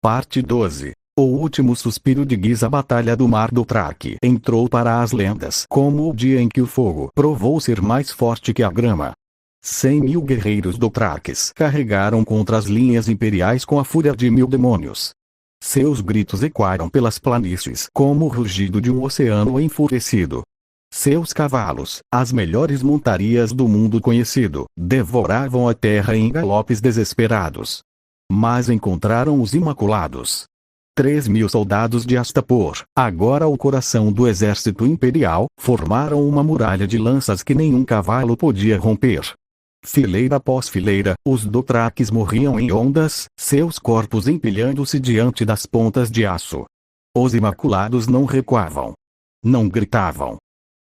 Parte 12. O último suspiro de Gis. A Batalha do Mar Dothraki entrou para as lendas como o dia em que o fogo provou ser mais forte que a grama. 100.000 guerreiros Dothrakis carregaram contra as linhas imperiais com a fúria de 1000 demônios. Seus gritos ecoaram pelas planícies como o rugido de um oceano enfurecido. Seus cavalos, as melhores montarias do mundo conhecido, devoravam a terra em galopes desesperados. Mas encontraram os Imaculados. 3.000 soldados de Astapor, agora o coração do exército imperial, formaram uma muralha de lanças que nenhum cavalo podia romper. Fileira após fileira, os Dothrakis morriam em ondas, seus corpos empilhando-se diante das pontas de aço. Os Imaculados não recuavam. Não gritavam.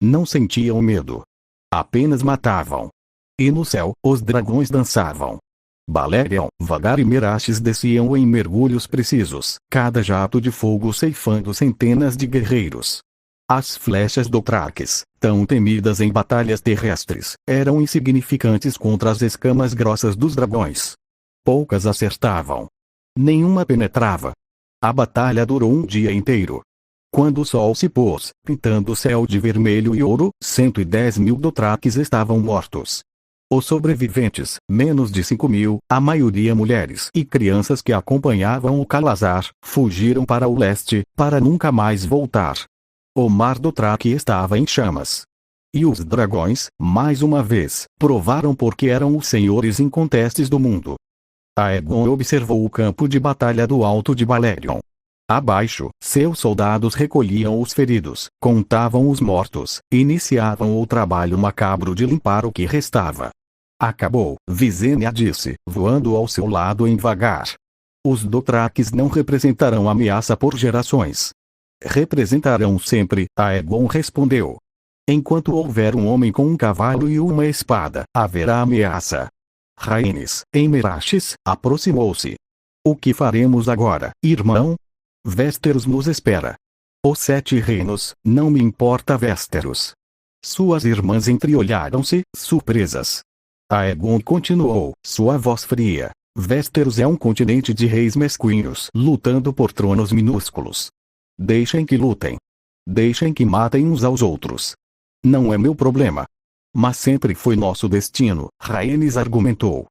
Não sentiam medo. Apenas matavam. E no céu, os dragões dançavam. Balerion, Vagar e Meraxes desciam em mergulhos precisos, cada jato de fogo ceifando centenas de guerreiros. As flechas Dothrakis, tão temidas em batalhas terrestres, eram insignificantes contra as escamas grossas dos dragões. Poucas acertavam. Nenhuma penetrava. A batalha durou um dia inteiro. Quando o sol se pôs, pintando o céu de vermelho e ouro, 110.000 Dothrakis estavam mortos. Os sobreviventes, menos de 5.000, a maioria mulheres e crianças que acompanhavam o Calazar, fugiram para o leste, para nunca mais voltar. O Mar Dothraki estava em chamas. E os dragões, mais uma vez, provaram porque eram os senhores incontestes do mundo. Aegon observou o campo de batalha do alto de Balerion. Abaixo, seus soldados recolhiam os feridos, contavam os mortos, iniciavam o trabalho macabro de limpar o que restava. Acabou, Visenya disse, voando ao seu lado em Vagar. Os Dothrakis não representarão ameaça por gerações. Representarão sempre, Aegon respondeu. Enquanto houver um homem com um cavalo e uma espada, haverá ameaça. Rhaenys, em Meraxes, aproximou-se. O que faremos agora, irmão? Westeros nos espera. Os 7 reinos, não me importa Westeros. Suas irmãs entreolharam-se, surpresas. Aegon continuou, sua voz fria. Westeros é um continente de reis mesquinhos lutando por tronos minúsculos. Deixem que lutem. Deixem que matem uns aos outros. Não é meu problema. Mas sempre foi nosso destino, Rhaenys argumentou.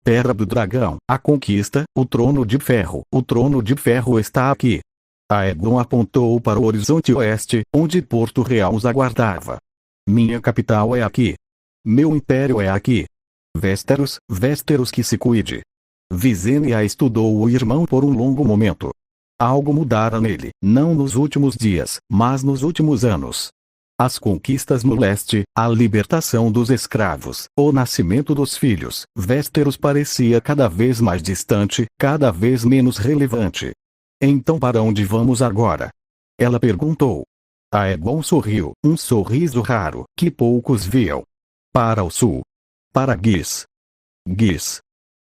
Terra do Dragão, a conquista, o Trono de Ferro. O Trono de Ferro está aqui. Aegon apontou para o horizonte oeste, onde Porto Real os aguardava. Minha capital é aqui. Meu império é aqui. Westeros, Westeros que se cuide. Visenya estudou o irmão por um longo momento. Algo mudara nele, não nos últimos dias, mas nos últimos anos. As conquistas no leste, a libertação dos escravos, o nascimento dos filhos, Westeros parecia cada vez mais distante, cada vez menos relevante. Então para onde vamos agora? Ela perguntou. Aegon sorriu, um sorriso raro, que poucos viam. Para o sul. Para Gis. Gis.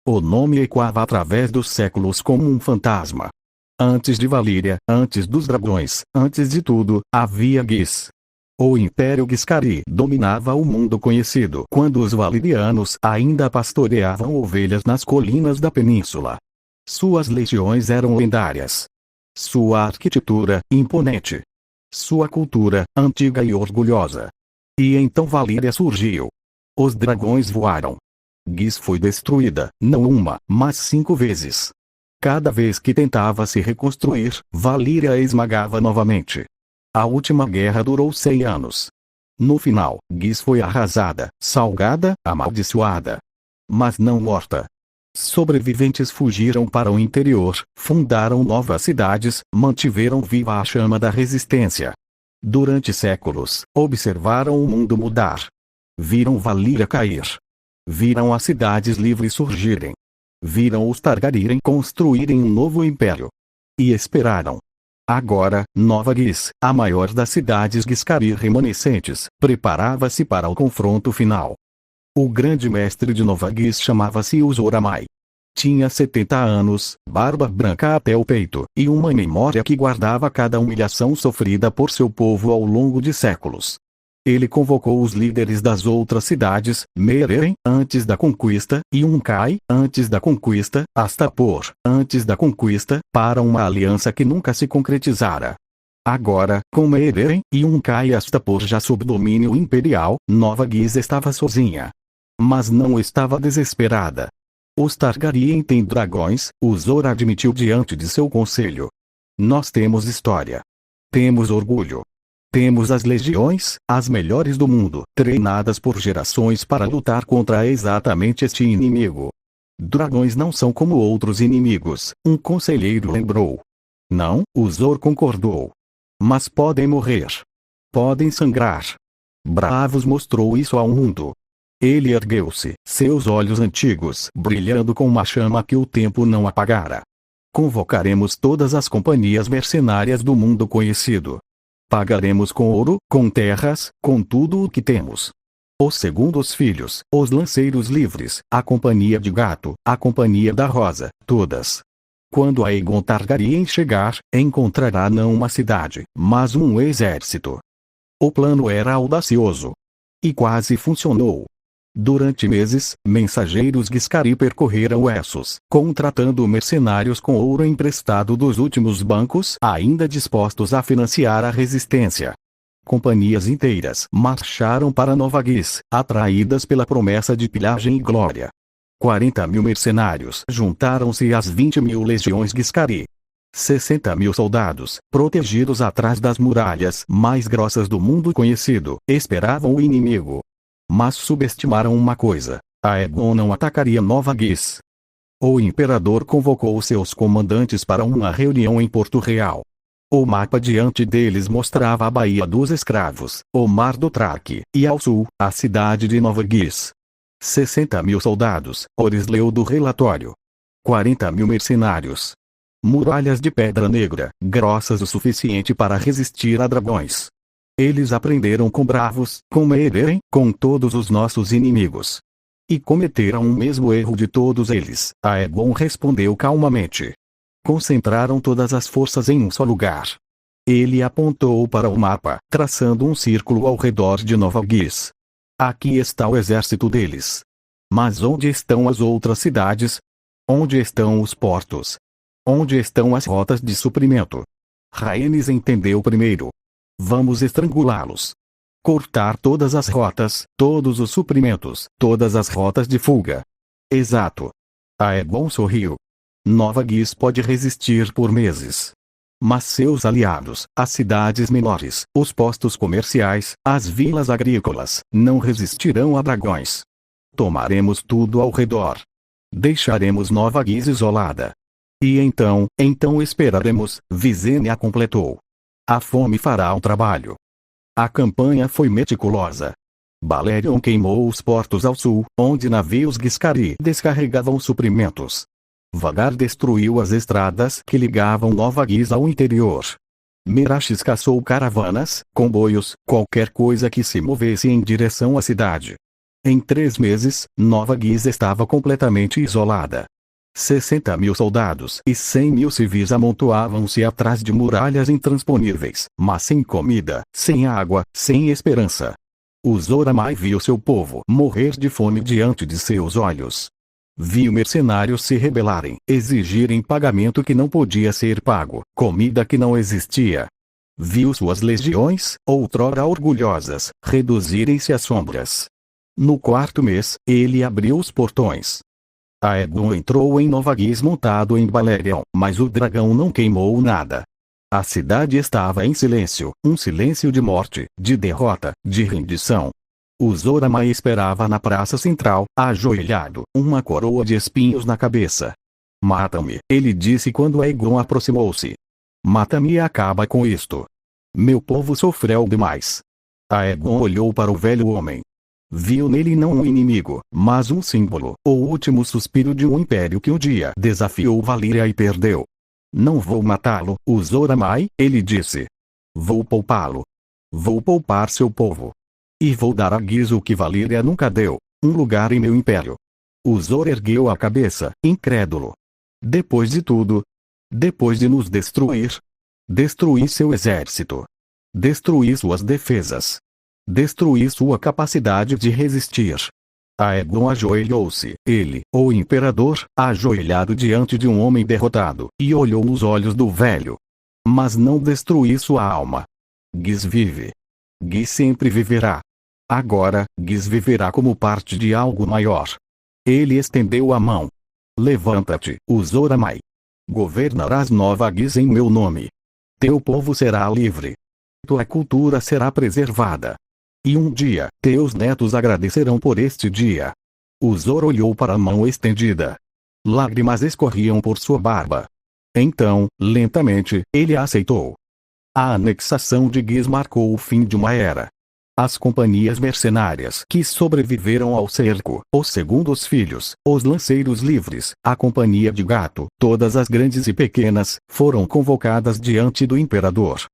O nome ecoava através dos séculos como um fantasma. Antes de Valíria, antes dos dragões, antes de tudo, havia Gis. O Império Giscari dominava o mundo conhecido quando os valirianos ainda pastoreavam ovelhas nas colinas da península. Suas legiões eram lendárias. Sua arquitetura, imponente. Sua cultura, antiga e orgulhosa. E então Valíria surgiu. Os dragões voaram. Gis foi destruída, não uma, mas 5 vezes. Cada vez que tentava se reconstruir, Valíria esmagava novamente. A última guerra durou 100 anos. No final, Gis foi arrasada, salgada, amaldiçoada. Mas não morta. Sobreviventes fugiram para o interior, fundaram novas cidades, mantiveram viva a chama da resistência. Durante séculos, observaram o mundo mudar. Viram Valíria cair. Viram as cidades livres surgirem. Viram os Targaryen construírem um novo império. E esperaram. Agora, Nova Gis, a maior das cidades Giscari remanescentes, preparava-se para o confronto final. O grande mestre de Nova Gis chamava-se Uzor Amai. Tinha 70 anos, barba branca até o peito, e uma memória que guardava cada humilhação sofrida por seu povo ao longo de séculos. Ele convocou os líderes das outras cidades, Meeren, antes da conquista, e Yunkai, antes da conquista, Astapor, antes da conquista, para uma aliança que nunca se concretizara. Agora, com Meeren, Yunkai e Astapor já sob domínio imperial, Nova Guisa estava sozinha. Mas não estava desesperada. Os Targaryen têm dragões, o Zor admitiu diante de seu conselho. Nós temos história. Temos orgulho. Temos as legiões, as melhores do mundo, treinadas por gerações para lutar contra exatamente este inimigo. Dragões não são como outros inimigos, um conselheiro lembrou. Não, o Zor concordou. Mas podem morrer. Podem sangrar. Bravos mostrou isso ao mundo. Ele ergueu-se, seus olhos antigos brilhando com uma chama que o tempo não apagara. Convocaremos todas as companhias mercenárias do mundo conhecido. Pagaremos com ouro, com terras, com tudo o que temos. Os segundos filhos, os lanceiros livres, a companhia de gato, a companhia da rosa, todas. Quando Aegon Targaryen chegar, encontrará não uma cidade, mas um exército. O plano era audacioso. E quase funcionou. Durante meses, mensageiros Giscari percorreram Essos, contratando mercenários com ouro emprestado dos últimos bancos, ainda dispostos a financiar a resistência. Companhias inteiras marcharam para Nova Guis, atraídas pela promessa de pilhagem e glória. 40.000 mercenários juntaram-se às 20.000 legiões Giscari. 60.000 soldados, protegidos atrás das muralhas mais grossas do mundo conhecido, esperavam o inimigo. Mas subestimaram uma coisa: Aegon não atacaria Nova Guis. O imperador convocou seus comandantes para uma reunião em Porto Real. O mapa diante deles mostrava a Baía dos Escravos, o Mar do Traque, e ao sul, a cidade de Nova Guis. 60.000 soldados, Oris leu do relatório. 40.000 mercenários. Muralhas de pedra negra, grossas o suficiente para resistir a dragões. Eles aprenderam com Bravos, com Meeren, com todos os nossos inimigos. E cometeram o mesmo erro de todos eles, Aegon respondeu calmamente. Concentraram todas as forças em um só lugar. Ele apontou para o mapa, traçando um círculo ao redor de Nova Guis. Aqui está o exército deles. Mas onde estão as outras cidades? Onde estão os portos? Onde estão as rotas de suprimento? Rhaenys entendeu primeiro. Vamos estrangulá-los. Cortar todas as rotas, todos os suprimentos, todas as rotas de fuga. Exato. Aegon sorriu. Nova Guis pode resistir por meses. Mas seus aliados, as cidades menores, os postos comerciais, as vilas agrícolas, não resistirão a dragões. Tomaremos tudo ao redor. Deixaremos Nova Guis isolada. E então esperaremos, Visenya completou. A fome fará o trabalho. A campanha foi meticulosa. Balerion queimou os portos ao sul, onde navios Giscari descarregavam suprimentos. Vagar destruiu as estradas que ligavam Nova Guis ao interior. Meraxes caçou caravanas, comboios, qualquer coisa que se movesse em direção à cidade. Em 3 meses, Nova Guis estava completamente isolada. 60.000 soldados e 100.000 civis amontoavam-se atrás de muralhas intransponíveis, mas sem comida, sem água, sem esperança. O Zor Amai viu seu povo morrer de fome diante de seus olhos. Viu mercenários se rebelarem, exigirem pagamento que não podia ser pago, comida que não existia. Viu suas legiões, outrora orgulhosas, reduzirem-se a sombras. No 4º mês, ele abriu os portões. Aegon entrou em Nova Guis montado em Balerion, mas o dragão não queimou nada. A cidade estava em silêncio, um silêncio de morte, de derrota, de rendição. O Zor Amai esperava na praça central, ajoelhado, uma coroa de espinhos na cabeça. Mata-me, ele disse quando Aegon aproximou-se. Mata-me e acaba com isto. Meu povo sofreu demais. Aegon olhou para o velho homem. Viu nele não um inimigo, mas um símbolo, o último suspiro de um império que um dia desafiou Valíria e perdeu. Não vou matá-lo, o Zor Amai, ele disse. Vou poupá-lo. Vou poupar seu povo. E vou dar a Guis o que Valíria nunca deu, um lugar em meu império. O Zor ergueu a cabeça, incrédulo. Depois de tudo, depois de nos destruir, destruí seu exército. Destruí suas defesas. destruir sua capacidade de resistir. Aegon ajoelhou-se, ele, o imperador, ajoelhado diante de um homem derrotado, e olhou nos olhos do velho. Mas não destruir sua alma. Ghis vive. Ghis sempre viverá. Agora, Ghis viverá como parte de algo maior. Ele estendeu a mão. Levanta-te, Azor Ahai. Governarás Nova Ghis em meu nome. Teu povo será livre. Tua cultura será preservada. E um dia, teus netos agradecerão por este dia. Azor olhou para a mão estendida. Lágrimas escorriam por sua barba. Então, lentamente, ele a aceitou. A anexação de Ghis marcou o fim de uma era. As companhias mercenárias que sobreviveram ao cerco, os segundos filhos, os lanceiros livres, a companhia de gato, todas as grandes e pequenas, foram convocadas diante do imperador.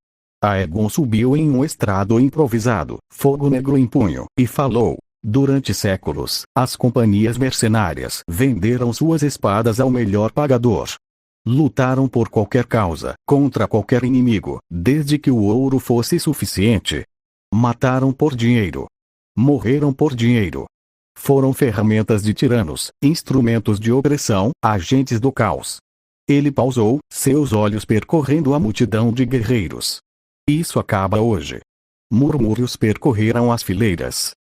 Aegon subiu em um estrado improvisado, fogo negro em punho, e falou. Durante séculos, as companhias mercenárias venderam suas espadas ao melhor pagador. Lutaram por qualquer causa, contra qualquer inimigo, desde que o ouro fosse suficiente. Mataram por dinheiro. Morreram por dinheiro. Foram ferramentas de tiranos, instrumentos de opressão, agentes do caos. Ele pausou, seus olhos percorrendo a multidão de guerreiros. Isso acaba hoje. Murmúrios percorreram as fileiras.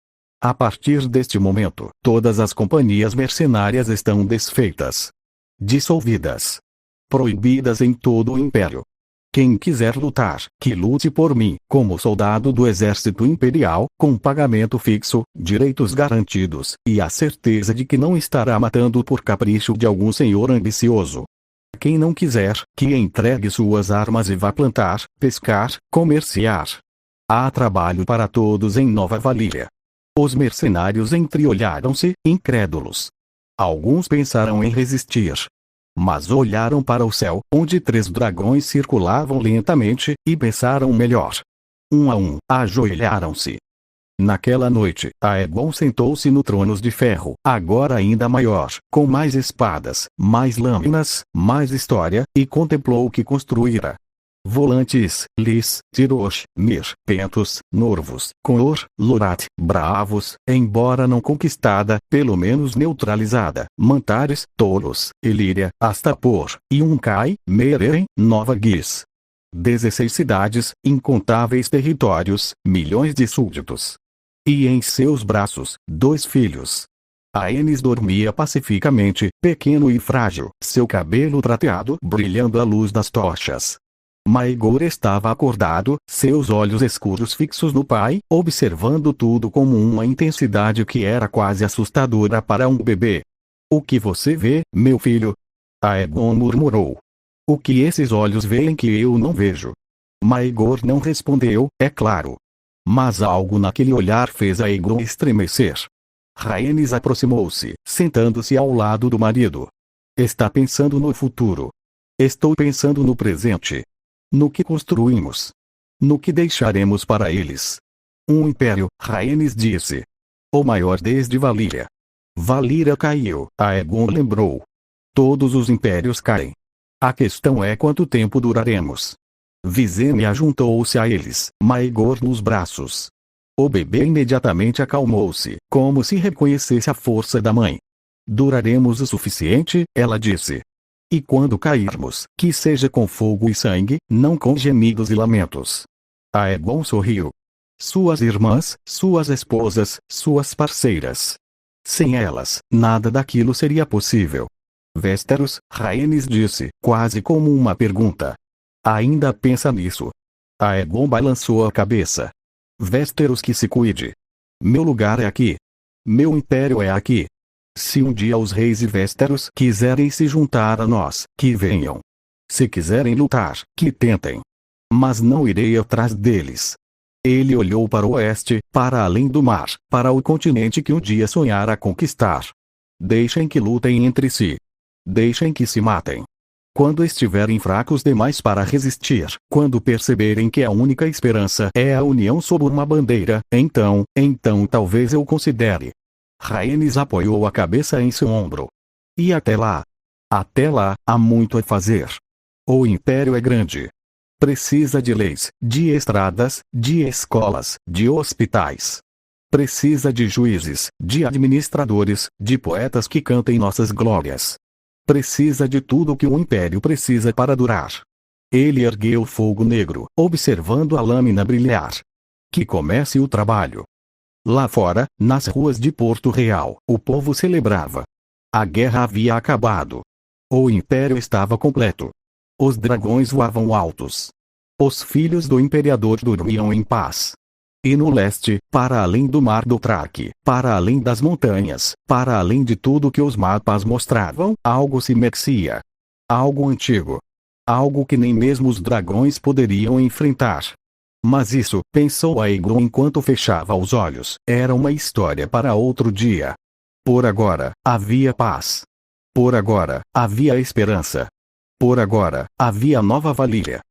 A partir deste momento, todas as companhias mercenárias estão desfeitas. Dissolvidas. Proibidas em todo o império. Quem quiser lutar, que lute por mim, como soldado do exército imperial, com pagamento fixo, direitos garantidos, e a certeza de que não estará matando por capricho de algum senhor ambicioso. Quem não quiser, que entregue suas armas e vá plantar, pescar, comerciar. Há trabalho para todos em Nova Valíria. Os mercenários entreolharam-se, incrédulos. Alguns pensaram em resistir. Mas olharam para o céu, onde 3 dragões circulavam lentamente, e pensaram melhor. Um a um, ajoelharam-se. Naquela noite, Aegon sentou-se no trono de ferro, agora ainda maior, com mais espadas, mais lâminas, mais história, e contemplou o que construíra. Volantes, Lys, Tyrosh, Myr, Pentos, Norvos, Conor, Lorath, Bravos, embora não conquistada, pelo menos neutralizada, Mantares, Tolos, Ilíria, Astapor, Yunkai, Meereen, Nova Ghis. 16 cidades, incontáveis territórios, milhões de súditos. E em seus braços, 2 filhos. Aenys dormia pacificamente, pequeno e frágil, seu cabelo prateado brilhando à luz das tochas. Maegor estava acordado, seus olhos escuros fixos no pai, observando tudo com uma intensidade que era quase assustadora para um bebê. O que você vê, meu filho? Aegon murmurou. O que esses olhos veem que eu não vejo? Maegor não respondeu, é claro. Mas algo naquele olhar fez Aegon estremecer. Rhaenys aproximou-se, sentando-se ao lado do marido. Está pensando no futuro. Estou pensando no presente. No que construímos. No que deixaremos para eles. Um império, Rhaenys disse. O maior desde Valíria. Valíria caiu, Aegon lembrou. Todos os impérios caem. A questão é quanto tempo duraremos. Visenya juntou-se a eles, Maegor nos braços. O bebê imediatamente acalmou-se, como se reconhecesse a força da mãe. Duraremos o suficiente, ela disse. E quando cairmos, que seja com fogo e sangue, não com gemidos e lamentos. Aegon sorriu. Suas irmãs, suas esposas, suas parceiras. Sem elas, nada daquilo seria possível. Westeros, Rhaenys disse, quase como uma pergunta. Ainda pensa nisso? Aegon balançou a cabeça. Westeros que se cuide. Meu lugar é aqui. Meu império é aqui. Se um dia os reis e Westeros quiserem se juntar a nós, que venham. Se quiserem lutar, que tentem. Mas não irei atrás deles. Ele olhou para o oeste, para além do mar, para o continente que um dia sonhara conquistar. Deixem que lutem entre si. Deixem que se matem. Quando estiverem fracos demais para resistir, quando perceberem que a única esperança é a união sob uma bandeira, então talvez eu considere. Rhaenys apoiou a cabeça em seu ombro. E até lá, há muito a fazer. O império é grande. Precisa de leis, de estradas, de escolas, de hospitais. Precisa de juízes, de administradores, de poetas que cantem nossas glórias. Precisa de tudo o que um império precisa para durar. Ele ergueu o fogo negro, observando a lâmina brilhar. Que comece o trabalho. Lá fora, nas ruas de Porto Real, o povo celebrava. A guerra havia acabado. O império estava completo. Os dragões voavam altos. Os filhos do imperador dormiam em paz. E no leste, para além do mar do Traque, para além das montanhas, para além de tudo que os mapas mostravam, algo se mexia. Algo antigo. Algo que nem mesmo os dragões poderiam enfrentar. Mas isso, pensou Aegon enquanto fechava os olhos, era uma história para outro dia. Por agora, havia paz. Por agora, havia esperança. Por agora, havia Nova Valíria.